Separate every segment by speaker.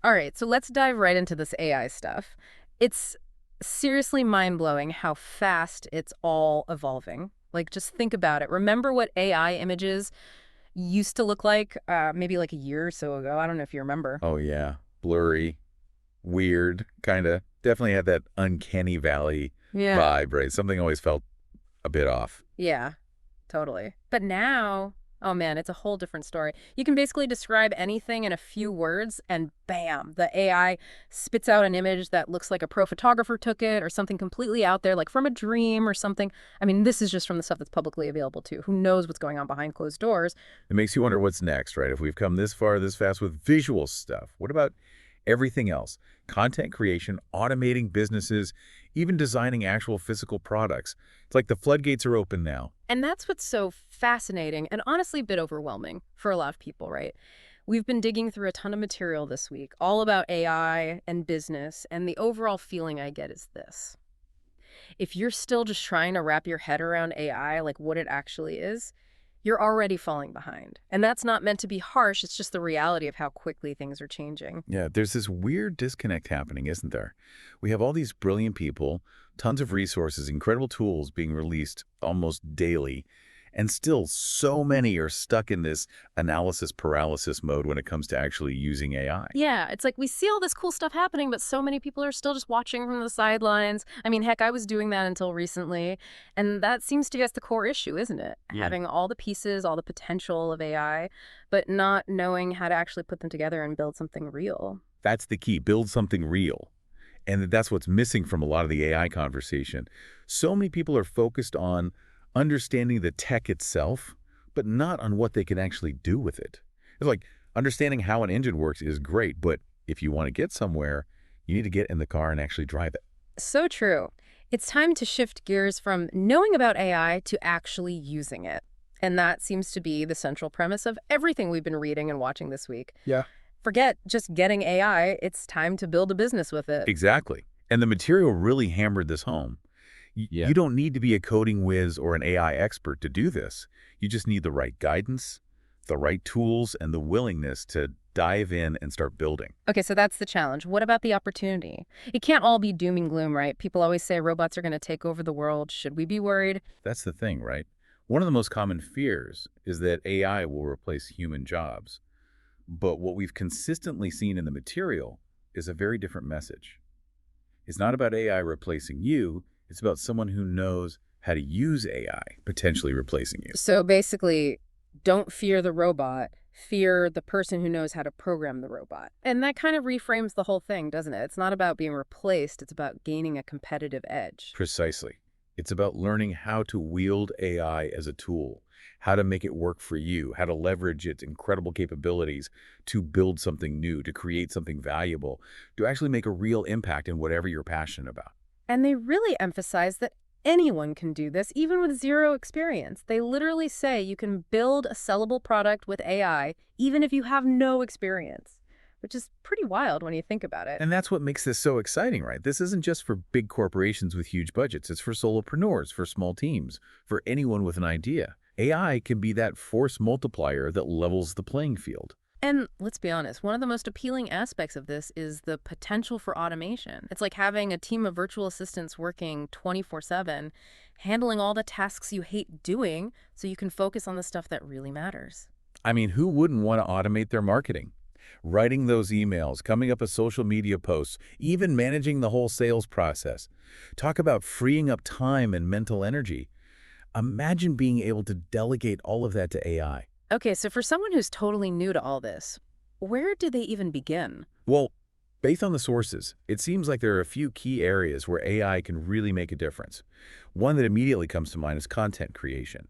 Speaker 1: All right, so let's dive right into this AI stuff. It's seriously mind-blowing how fast it's all evolving. Like, just think about it. Remember what AI images used to look like maybe like a year or so ago? I don't know if you remember.
Speaker 2: Oh, yeah. Blurry, weird, kind of. Definitely had that uncanny valley
Speaker 1: Yeah.
Speaker 2: vibe, right? Something always felt a bit off.
Speaker 1: Yeah, totally. But now, oh man, it's a whole different story. You can basically describe anything in a few words, and bam, the AI spits out an image that looks like a pro photographer took it or something completely out there, like from a dream or something. I mean, this is just from the stuff that's publicly available too. Who knows what's going on behind closed doors?
Speaker 2: It makes you wonder what's next, right? If we've come this far, this fast with visual stuff, what about everything else? Content creation, automating businesses, even designing actual physical products. It's like the floodgates are open now.
Speaker 1: And that's what's so fascinating and honestly a bit overwhelming for a lot of people, right? We've been digging through a ton of material this week, all about AI and business, and the overall feeling I get is this. If you're still just trying to wrap your head around AI, like what it actually is, you're already falling behind. And that's not meant to be harsh, it's just the reality of how quickly things are changing.
Speaker 2: Yeah, there's this weird disconnect happening, isn't there? We have all these brilliant people, tons of resources, incredible tools being released almost daily, and still so many are stuck in this analysis paralysis mode when it comes to actually using AI.
Speaker 1: Yeah, it's like we see all this cool stuff happening, but so many people are still just watching from the sidelines. I mean, heck, I was doing that until recently. And that seems to be the core issue, isn't it?
Speaker 2: Yeah.
Speaker 1: Having all the pieces, all the potential of AI, but not knowing how to actually put them together and build something real.
Speaker 2: That's the key, build something real. And that's what's missing from a lot of the AI conversation. So many people are focused on understanding the tech itself, but not on what they can actually do with it. It's like understanding how an engine works is great, but if you want to get somewhere, you need to get in the car and actually drive it.
Speaker 1: So true. It's time to shift gears from knowing about AI to actually using it. And that seems to be the central premise of everything we've been reading and watching this week.
Speaker 2: Yeah.
Speaker 1: Forget just getting AI, it's time to build a business with it.
Speaker 2: Exactly. And the material really hammered this home.
Speaker 3: Yeah.
Speaker 2: You don't need to be a coding whiz or an AI expert to do this. You just need the right guidance, the right tools, and the willingness to dive in and start building.
Speaker 1: Okay, so that's the challenge. What about the opportunity? It can't all be doom and gloom, right? People always say robots are going to take over the world. Should we be worried?
Speaker 2: That's the thing, right? One of the most common fears is that AI will replace human jobs. But what we've consistently seen in the material is a very different message. It's not about AI replacing you, it's about someone who knows how to use AI, potentially replacing you.
Speaker 1: So basically, don't fear the robot, fear the person who knows how to program the robot. And that kind of reframes the whole thing, doesn't it? It's not about being replaced, it's about gaining a competitive edge.
Speaker 2: Precisely. It's about learning how to wield AI as a tool, how to make it work for you, how to leverage its incredible capabilities to build something new, to create something valuable, to actually make a real impact in whatever you're passionate about.
Speaker 1: And they really emphasize that anyone can do this, even with zero experience. They literally say you can build a sellable product with AI, even if you have no experience, which is pretty wild when you think about it.
Speaker 2: And that's what makes this so exciting, right? This isn't just for big corporations with huge budgets. It's for solopreneurs, for small teams, for anyone with an idea. AI can be that force multiplier that levels the playing field.
Speaker 1: And let's be honest, one of the most appealing aspects of this is the potential for automation. It's like having a team of virtual assistants working 24/7, handling all the tasks you hate doing so you can focus on the stuff that really matters.
Speaker 2: I mean, who wouldn't want to automate their marketing? Writing those emails, coming up with social media posts, even managing the whole sales process. Talk about freeing up time and mental energy. Imagine being able to delegate all of that to AI.
Speaker 1: Okay, so for someone who's totally new to all this, where do they even begin?
Speaker 2: Well, based on the sources, it seems like there are a few key areas where AI can really make a difference. One that immediately comes to mind is content creation.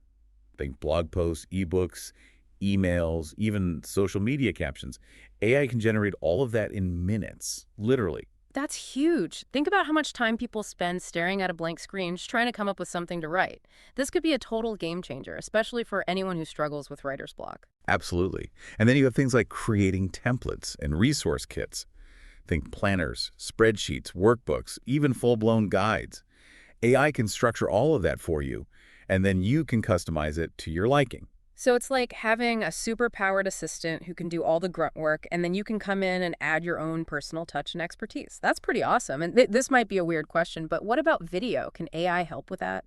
Speaker 2: Think blog posts, ebooks, emails, even social media captions. AI can generate all of that in minutes, literally.
Speaker 1: That's huge. Think about how much time people spend staring at a blank screen just trying to come up with something to write. This could be a total game changer, especially for anyone who struggles with writer's block.
Speaker 2: Absolutely. And then you have things like creating templates and resource kits. Think planners, spreadsheets, workbooks, even full-blown guides. AI can structure all of that for you, and then you can customize it to your liking.
Speaker 1: So it's like having a super powered assistant who can do all the grunt work, and then you can come in and add your own personal touch and expertise. That's pretty awesome. And this might be a weird question, but what about video? Can AI help with that?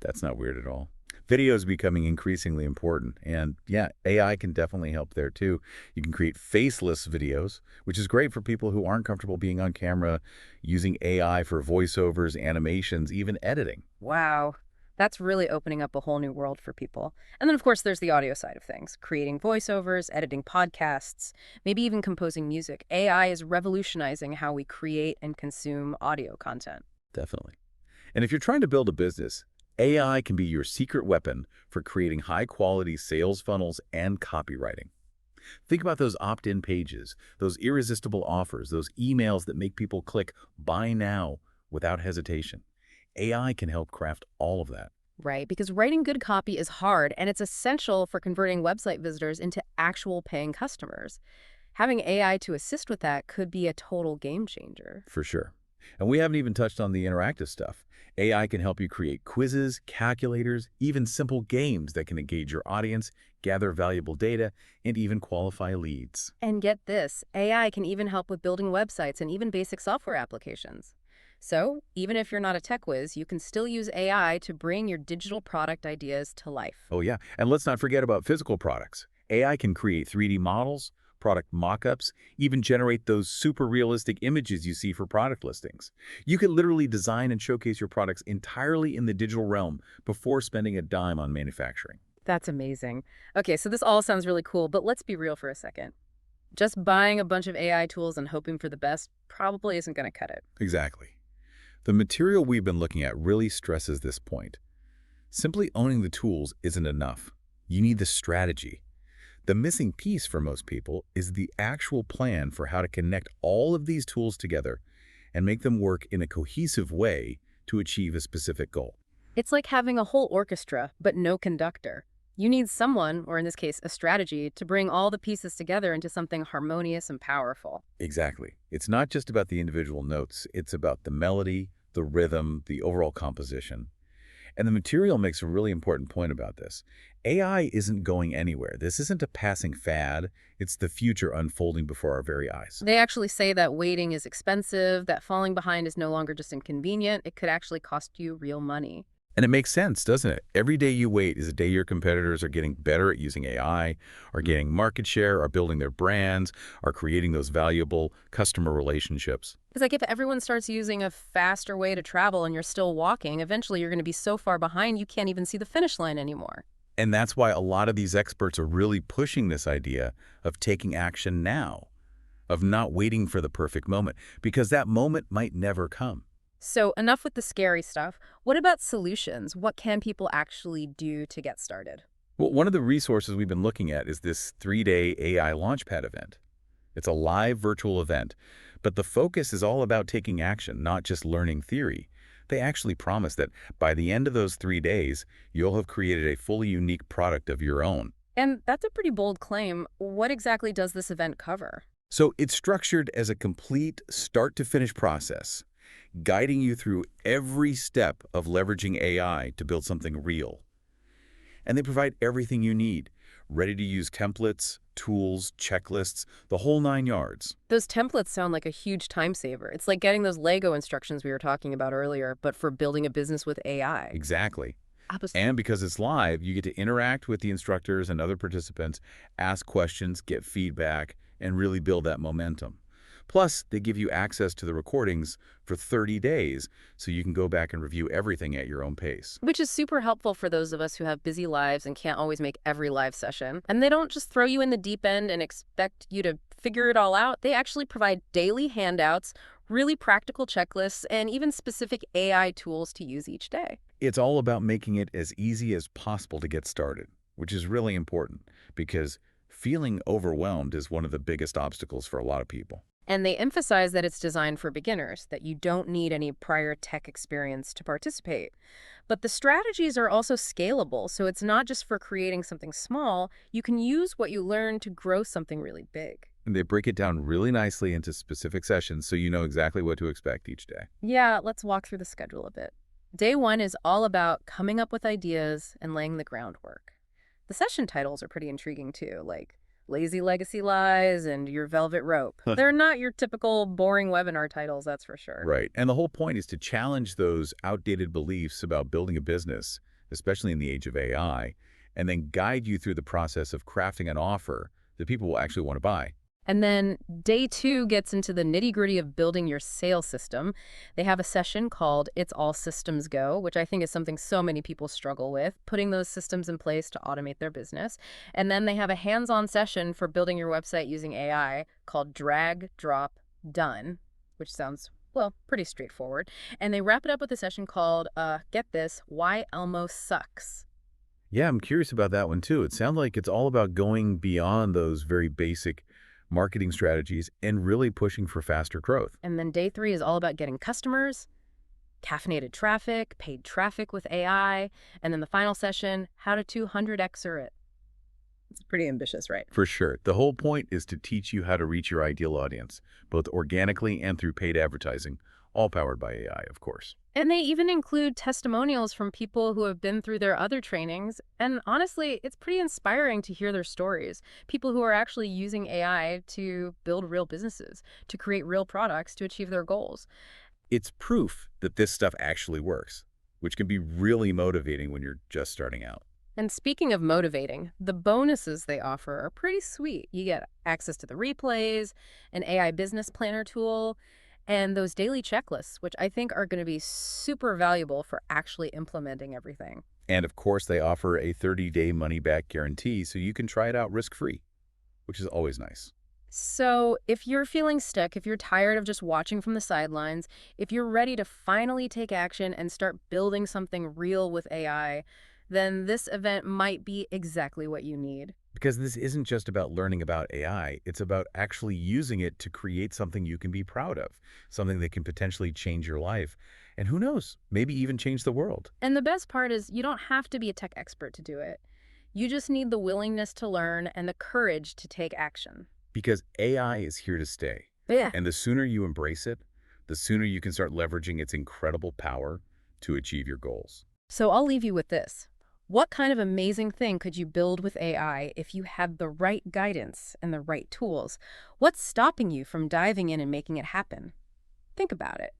Speaker 2: That's not weird at all. Video is becoming increasingly important. And yeah, AI can definitely help there too. You can create faceless videos, which is great for people who aren't comfortable being on camera, using AI for voiceovers, animations, even editing.
Speaker 1: Wow. That's really opening up a whole new world for people. And then, of course, there's the audio side of things, creating voiceovers, editing podcasts, maybe even composing music. AI is revolutionizing how we create and consume audio content.
Speaker 2: Definitely. And if you're trying to build a business, AI can be your secret weapon for creating high-quality sales funnels and copywriting. Think about those opt-in pages, those irresistible offers, those emails that make people click buy now without hesitation. AI can help craft all of that.
Speaker 1: Right, because writing good copy is hard, and it's essential for converting website visitors into actual paying customers. Having AI to assist with that could be a total game changer.
Speaker 2: For sure. And we haven't even touched on the interactive stuff. AI can help you create quizzes, calculators, even simple games that can engage your audience, gather valuable data, and even qualify leads.
Speaker 1: And get this, AI can even help with building websites and even basic software applications. So, even if you're not a tech whiz, you can still use AI to bring your digital product ideas to life.
Speaker 2: Oh yeah, and let's not forget about physical products. AI can create 3D models, product mock-ups, even generate those super realistic images you see for product listings. You can literally design and showcase your products entirely in the digital realm before spending a dime on manufacturing.
Speaker 1: That's amazing. Okay, so this all sounds really cool, but let's be real for a second. Just buying a bunch of AI tools and hoping for the best probably isn't going to cut it.
Speaker 2: Exactly. The material we've been looking at really stresses this point. Simply owning the tools isn't enough. You need the strategy. The missing piece for most people is the actual plan for how to connect all of these tools together and make them work in a cohesive way to achieve a specific goal.
Speaker 1: It's like having a whole orchestra, but no conductor. You need someone, or in this case, a strategy, to bring all the pieces together into something harmonious and powerful.
Speaker 2: Exactly. It's not just about the individual notes. It's about the melody, the rhythm, the overall composition. And the material makes a really important point about this. AI isn't going anywhere. This isn't a passing fad. It's the future unfolding before our very eyes.
Speaker 1: They actually say that waiting is expensive, that falling behind is no longer just inconvenient, it could actually cost you real money.
Speaker 2: And it makes sense, doesn't it? Every day you wait is a day your competitors are getting better at using AI, are gaining market share, are building their brands, are creating those valuable customer relationships.
Speaker 1: It's like if everyone starts using a faster way to travel and you're still walking, eventually you're going to be so far behind you can't even see the finish line anymore.
Speaker 2: And that's why a lot of these experts are really pushing this idea of taking action now, of not waiting for the perfect moment, because that moment might never come.
Speaker 1: So enough with the scary stuff. What about solutions? What can people actually do to get started?
Speaker 2: Well, one of the resources we've been looking at is this 3-day AI Launchpad event. It's a live virtual event, but the focus is all about taking action, not just learning theory. They actually promise that by the end of those 3 days, you'll have created a fully unique product of your own.
Speaker 1: And that's a pretty bold claim. What exactly does this event cover?
Speaker 2: So it's structured as a complete start-to-finish process, guiding you through every step of leveraging AI to build something real. And they provide everything you need, ready-to-use templates, tools, checklists, the whole 9 yards.
Speaker 1: Those templates sound like a huge time saver. It's like getting those Lego instructions we were talking about earlier, but for building a business with AI.
Speaker 2: Exactly.
Speaker 1: Appos-
Speaker 2: And because it's live, you get to interact with the instructors and other participants, ask questions, get feedback, and really build that momentum. Plus, they give you access to the recordings for 30 days, so you can go back and review everything at your own pace.
Speaker 1: Which is super helpful for those of us who have busy lives and can't always make every live session. And they don't just throw you in the deep end and expect you to figure it all out. They actually provide daily handouts, really practical checklists, and even specific AI tools to use each day.
Speaker 2: It's all about making it as easy as possible to get started, which is really important because feeling overwhelmed is one of the biggest obstacles for a lot of people.
Speaker 1: And they emphasize that it's designed for beginners, that you don't need any prior tech experience to participate. But the strategies are also scalable, so it's not just for creating something small. You can use what you learn to grow something really big.
Speaker 2: And they break it down really nicely into specific sessions so you know exactly what to expect each day.
Speaker 1: Yeah, let's walk through the schedule a bit. Day one is all about coming up with ideas and laying the groundwork. The session titles are pretty intriguing too, like Lazy Legacy Lies and Your Velvet Rope. They're not your typical boring webinar titles, that's for sure.
Speaker 2: Right. And the whole point is to challenge those outdated beliefs about building a business, especially in the age of AI, and then guide you through the process of crafting an offer that people will actually want to buy.
Speaker 1: And then day 2 gets into the nitty-gritty of building your sales system. They have a session called It's All Systems Go, which I think is something so many people struggle with, putting those systems in place to automate their business. And then they have a hands-on session for building your website using AI called Drag, Drop, Done, which sounds, well, pretty straightforward. And they wrap it up with a session called, get this, Why Elmo Sucks.
Speaker 2: Yeah, I'm curious about that one too. It sounds like it's all about going beyond those very basic marketing strategies and really pushing for faster growth.
Speaker 1: And then day 3 is all about getting customers, caffeinated traffic, paid traffic with AI, and then the final session, how to 200xer it. It's pretty ambitious, right?
Speaker 2: For sure. The whole point is to teach you how to reach your ideal audience, both organically and through paid advertising, all powered by AI, of course.
Speaker 1: And they even include testimonials from people who have been through their other trainings. And honestly, it's pretty inspiring to hear their stories. People who are actually using AI to build real businesses, to create real products, to achieve their goals.
Speaker 2: It's proof that this stuff actually works, which can be really motivating when you're just starting out.
Speaker 1: And speaking of motivating, the bonuses they offer are pretty sweet. You get access to the replays, an AI business planner tool, and those daily checklists, which I think are going to be super valuable for actually implementing everything.
Speaker 2: And of course, they offer a 30-day money-back guarantee so you can try it out risk-free, which is always nice.
Speaker 1: So if you're feeling stuck, if you're tired of just watching from the sidelines, if you're ready to finally take action and start building something real with AI, then this event might be exactly what you need.
Speaker 2: Because this isn't just about learning about AI, it's about actually using it to create something you can be proud of, something that can potentially change your life. And who knows, maybe even change the world.
Speaker 1: And the best part is you don't have to be a tech expert to do it. You just need the willingness to learn and the courage to take action.
Speaker 2: Because AI is here to stay.
Speaker 1: Yeah.
Speaker 2: And the sooner you embrace it, the sooner you can start leveraging its incredible power to achieve your goals.
Speaker 1: So I'll leave you with this. What kind of amazing thing could you build with AI if you had the right guidance and the right tools? What's stopping you from diving in and making it happen? Think about it.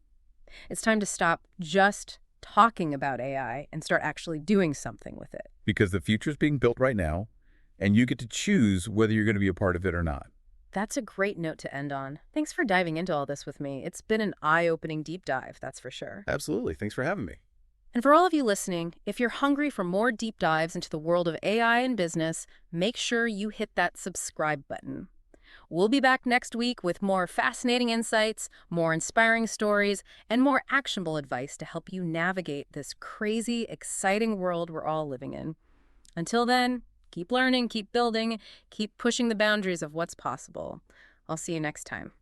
Speaker 1: It's time to stop just talking about AI and start actually doing something with it.
Speaker 2: Because the future is being built right now, and you get to choose whether you're going to be a part of it or not.
Speaker 1: That's a great note to end on. Thanks for diving into all this with me. It's been an eye-opening deep dive, that's for sure.
Speaker 2: Absolutely. Thanks for having me.
Speaker 1: And for all of you listening, if you're hungry for more deep dives into the world of AI and business, make sure you hit that subscribe button. We'll be back next week with more fascinating insights, more inspiring stories, and more actionable advice to help you navigate this crazy, exciting world we're all living in. Until then, keep learning, keep building, keep pushing the boundaries of what's possible. I'll see you next time.